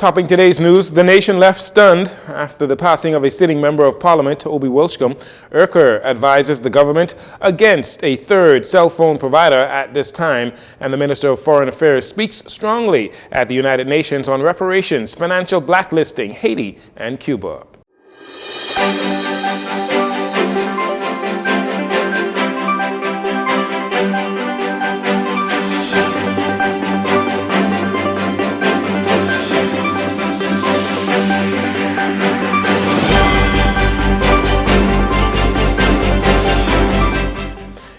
Topping today's news, the nation left stunned after the passing of a sitting member of parliament, Obie Wilchcombe. Urker advises the government against a third cell phone provider at this time, and the Minister of Foreign Affairs speaks strongly at the United Nations on reparations, financial blacklisting, Haiti and Cuba.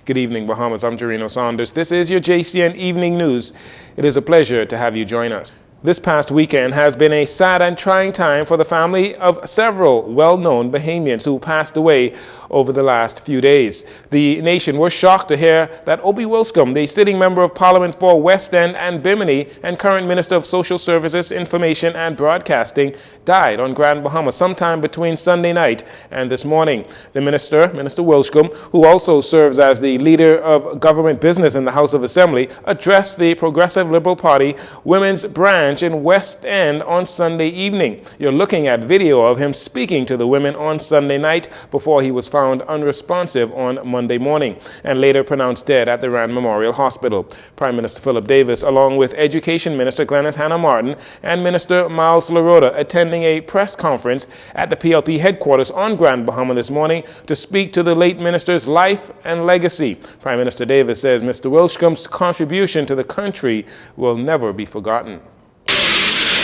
Good evening, Bahamas. I'm Jarino Saunders. This is your JCN Evening News. It is a pleasure to have you join us. This past weekend has been a sad and trying time for the family of several well-known Bahamians who passed away over the last few days. The nation was shocked to hear that Obie Wilchcombe, the sitting member of Parliament for West End and Bimini and current Minister of Social Services, Information and Broadcasting, died on Grand Bahama sometime between Sunday night and this morning. The Minister Wilchcombe, who also serves as the leader of government business in the House of Assembly, addressed the Progressive Liberal Party Women's Branch in West End on Sunday evening. You're looking at video of him speaking to the women on Sunday night before he was found unresponsive on Monday morning and later pronounced dead at the Rand Memorial Hospital. Prime Minister Philip Davis, along with Education Minister Glenys Hannah Martin and Minister Miles Laroda, attending a press conference at the PLP headquarters on Grand Bahama this morning to speak to the late minister's life and legacy. Prime Minister Davis says Mr. Wilchcombe's contribution to the country will never be forgotten.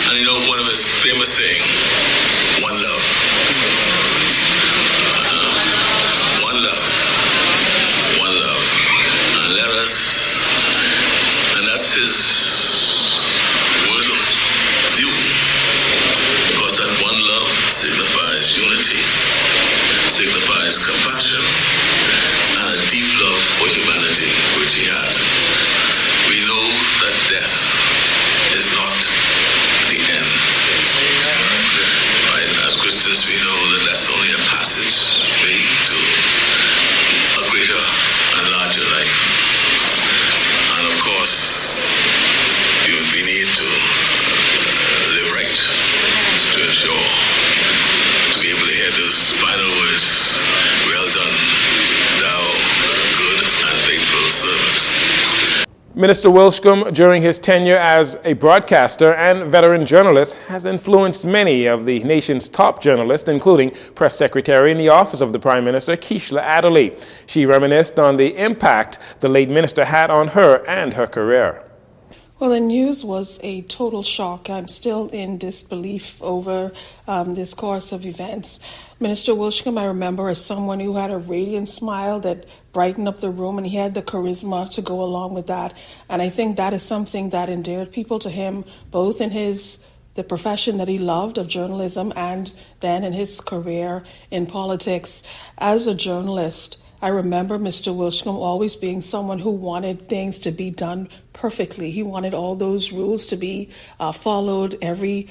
And you know, one of his famous saying, one love. One love. One love. And let us, and that's his word of view, because that one love signifies unity, signifies compassion, and a deep love for humanity, which he had. We know that death is not the end. Right? As Christians, we know that that's only a passageway to a greater and larger life. And of course, we need to live right to ensure, to be able to hear those final words, well done, thou good and faithful servant. Minister Wilchcombe, during his tenure as a broadcaster and veteran journalist, has influenced many of the nation's top journalists, including Press Secretary in the Office of the Prime Minister, Keishla Adderley. She reminisced on the impact the late minister had on her and her career. Well, the news was a total shock. I'm still in disbelief over this course of events. Minister Wilchcombe, I remember, as someone who had a radiant smile that brightened up the room, and he had the charisma to go along with that. And I think that is something that endeared people to him, both in the profession that he loved of journalism and then in his career in politics. As a journalist, I remember Mr. Wilchcombe always being someone who wanted things to be done perfectly. He wanted all those rules to be followed, every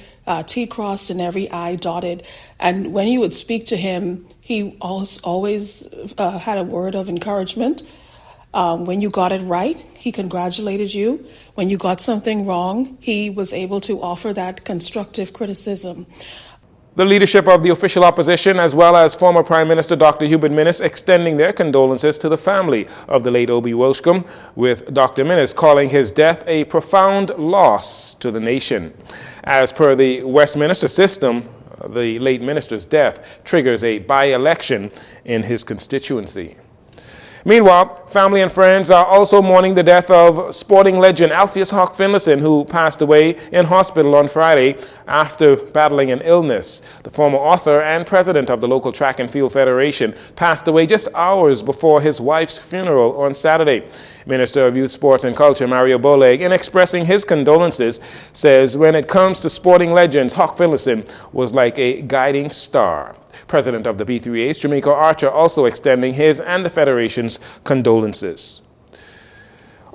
T crossed and every I dotted. And when you would speak to him, he always had a word of encouragement. When you got it right, he congratulated you. When you got something wrong, he was able to offer that constructive criticism. The leadership of the official opposition, as well as former Prime Minister Dr. Hubert Minnis, extending their condolences to the family of the late Obie Wilchcombe, with Dr. Minnis calling his death a profound loss to the nation. As per the Westminster system, the late minister's death triggers a by-election in his constituency. Meanwhile, family and friends are also mourning the death of sporting legend Alpheus Hawk Finlayson, who passed away in hospital on Friday after battling an illness. The former author and president of the local Track and Field Federation passed away just hours before his wife's funeral on Saturday. Minister of Youth, Sports and Culture Mario Boleg, in expressing his condolences, says when it comes to sporting legends, Hawk Finlayson was like a guiding star. President of the B3As, Jamaica Archer, also extending his and the Federation's condolences.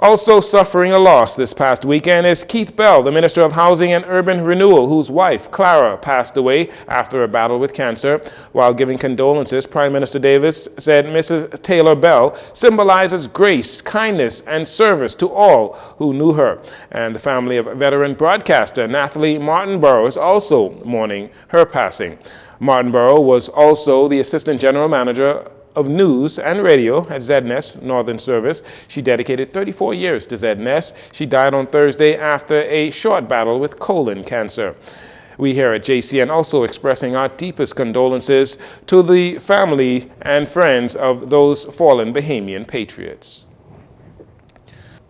Also suffering a loss this past weekend is Keith Bell, the Minister of Housing and Urban Renewal, whose wife, Clara, passed away after a battle with cancer. While giving condolences, Prime Minister Davis said Mrs. Taylor Bell symbolizes grace, kindness, and service to all who knew her. And the family of veteran broadcaster Nathalie Martinborough is also mourning her passing. Martinborough was also the Assistant General Manager of News and Radio at ZNS Northern Service. She dedicated 34 years to ZNS. She died on Thursday after a short battle with colon cancer. We here at JCN also expressing our deepest condolences to the family and friends of those fallen Bahamian patriots.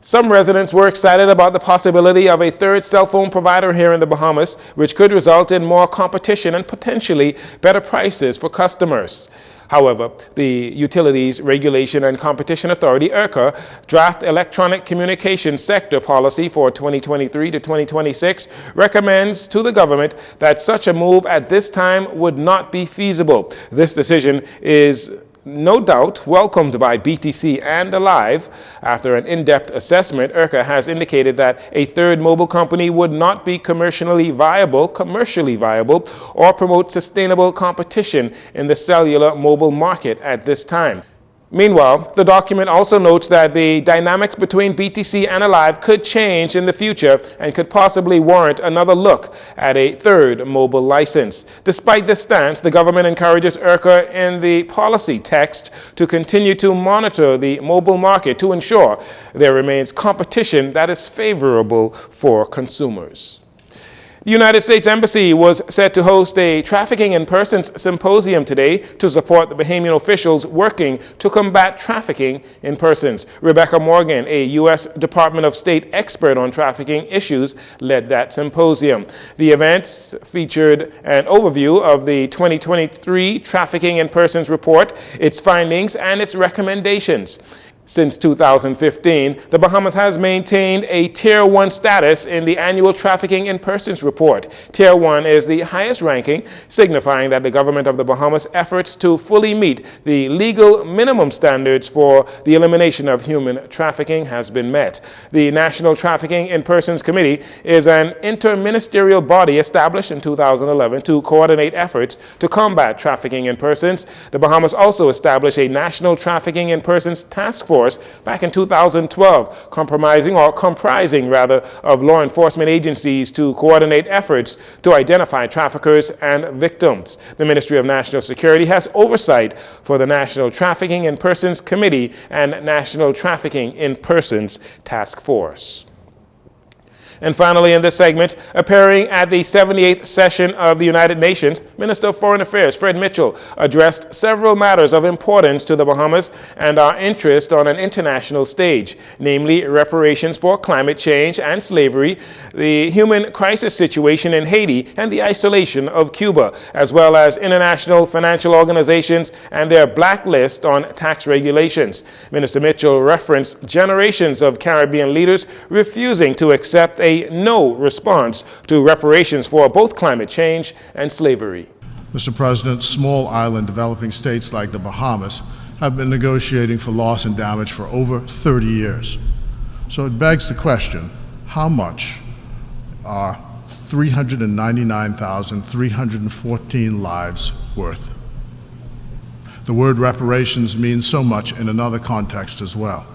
Some residents were excited about the possibility of a third cell phone provider here in the Bahamas, which could result in more competition and potentially better prices for customers. However, the Utilities Regulation and Competition Authority, ERCA, draft Electronic Communications Sector Policy for 2023 to 2026 recommends to the government that such a move at this time would not be feasible. This decision is no doubt welcomed by BTC and Alive. After an in-depth assessment, ERCA has indicated that a third mobile company would not be commercially viable, or promote sustainable competition in the cellular mobile market at this time. Meanwhile, the document also notes that the dynamics between BTC and Alive could change in the future and could possibly warrant another look at a third mobile license. Despite this stance, the government encourages ERCA in the policy text to continue to monitor the mobile market to ensure there remains competition that is favorable for consumers. The United States Embassy was set to host a Trafficking in Persons symposium today to support the Bahamian officials working to combat trafficking in persons. Rebecca Morgan, a U.S. Department of State expert on trafficking issues, led that symposium. The event featured an overview of the 2023 Trafficking in Persons report, its findings, and its recommendations. Since 2015, the Bahamas has maintained a Tier 1 status in the annual Trafficking in Persons report. Tier 1 is the highest ranking, signifying that the government of the Bahamas' efforts to fully meet the legal minimum standards for the elimination of human trafficking has been met. The National Trafficking in Persons Committee is an interministerial body established in 2011 to coordinate efforts to combat trafficking in persons. The Bahamas also established a National Trafficking in Persons Task Force back in 2012, comprising of law enforcement agencies to coordinate efforts to identify traffickers and victims. The Ministry of National Security has oversight for the National Trafficking in Persons Committee and National Trafficking in Persons Task Force. And finally, in this segment, appearing at the 78th session of the United Nations, Minister of Foreign Affairs Fred Mitchell addressed several matters of importance to the Bahamas and our interest on an international stage, namely reparations for climate change and slavery, the human crisis situation in Haiti, and the isolation of Cuba, as well as international financial organizations and their blacklist on tax regulations. Minister Mitchell referenced generations of Caribbean leaders refusing to accept a no response to reparations for both climate change and slavery. Mr. President, small island developing states like the Bahamas have been negotiating for loss and damage for over 30 years. So it begs the question, how much are 399,314 lives worth? The word reparations means so much in another context as well.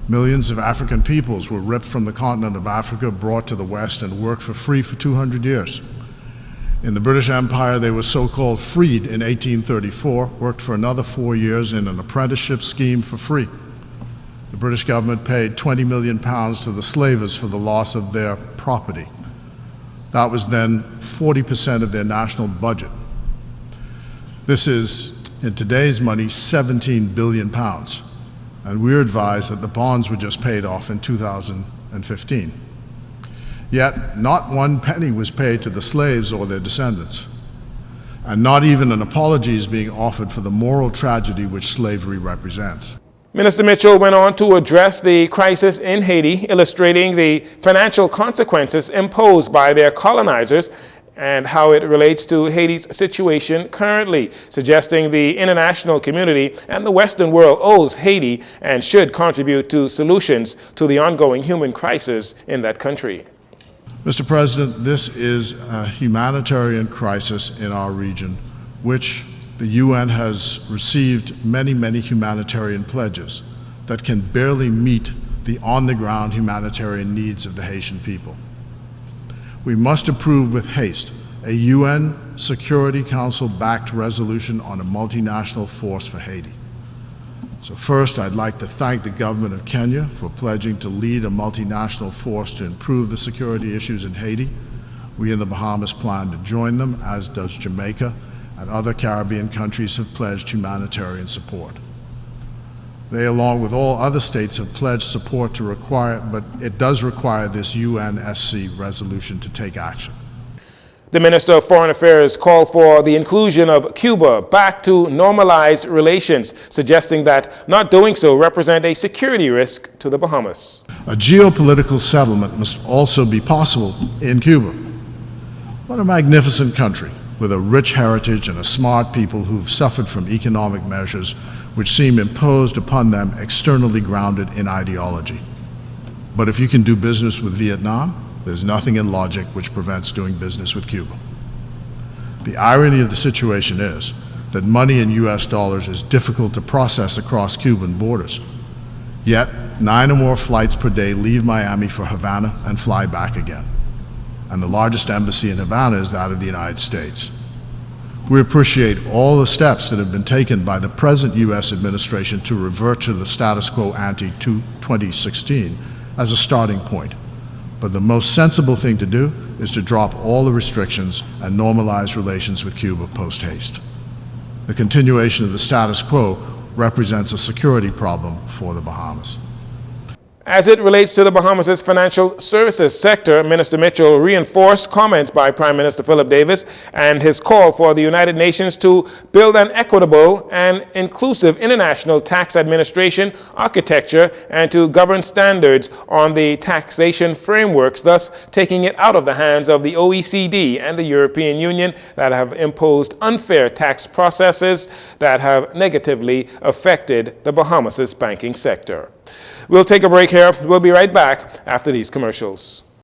Millions of African peoples were ripped from the continent of Africa, brought to the West, and worked for free for 200 years. In the British Empire, they were so-called freed in 1834, worked for another 4 years in an apprenticeship scheme for free. The British government paid £20 million to the slavers for the loss of their property. That was then 40% of their national budget. This is, in today's money, £17 billion. And we're advised that the bonds were just paid off in 2015. Yet, not one penny was paid to the slaves or their descendants. And not even an apology is being offered for the moral tragedy which slavery represents. Minister Mitchell went on to address the crisis in Haiti, illustrating the financial consequences imposed by their colonizers and how it relates to Haiti's situation currently, suggesting the international community and the Western world owes Haiti and should contribute to solutions to the ongoing human crisis in that country. Mr. President, this is a humanitarian crisis in our region, which the UN has received many humanitarian pledges that can barely meet the on-the-ground humanitarian needs of the Haitian people. We must approve with haste a UN Security Council-backed resolution on a multinational force for Haiti. So first, I'd like to thank the government of Kenya for pledging to lead a multinational force to improve the security issues in Haiti. We in the Bahamas plan to join them, as does Jamaica, and other Caribbean countries have pledged humanitarian support. They, along with all other states, have pledged support to require, but it does require this UNSC resolution to take action. The Minister of Foreign Affairs called for the inclusion of Cuba back to normalized relations, suggesting that not doing so represents a security risk to the Bahamas. A geopolitical settlement must also be possible in Cuba. What a magnificent country, with a rich heritage and a smart people who've suffered from economic measures which seem imposed upon them externally grounded in ideology. But if you can do business with Vietnam, there's nothing in logic which prevents doing business with Cuba. The irony of the situation is that money in US dollars is difficult to process across Cuban borders. Yet, 9 or more flights per day leave Miami for Havana and fly back again. And the largest embassy in Havana is that of the United States. We appreciate all the steps that have been taken by the present U.S. administration to revert to the status quo ante to 2016 as a starting point. But the most sensible thing to do is to drop all the restrictions and normalize relations with Cuba post-haste. The continuation of the status quo represents a security problem for the Bahamas. As it relates to the Bahamas' financial services sector, Minister Mitchell reinforced comments by Prime Minister Philip Davis and his call for the United Nations to build an equitable and inclusive international tax administration architecture and to govern standards on the taxation frameworks, thus taking it out of the hands of the OECD and the European Union that have imposed unfair tax processes that have negatively affected the Bahamas' banking sector. We'll take a break here. We'll be right back after these commercials.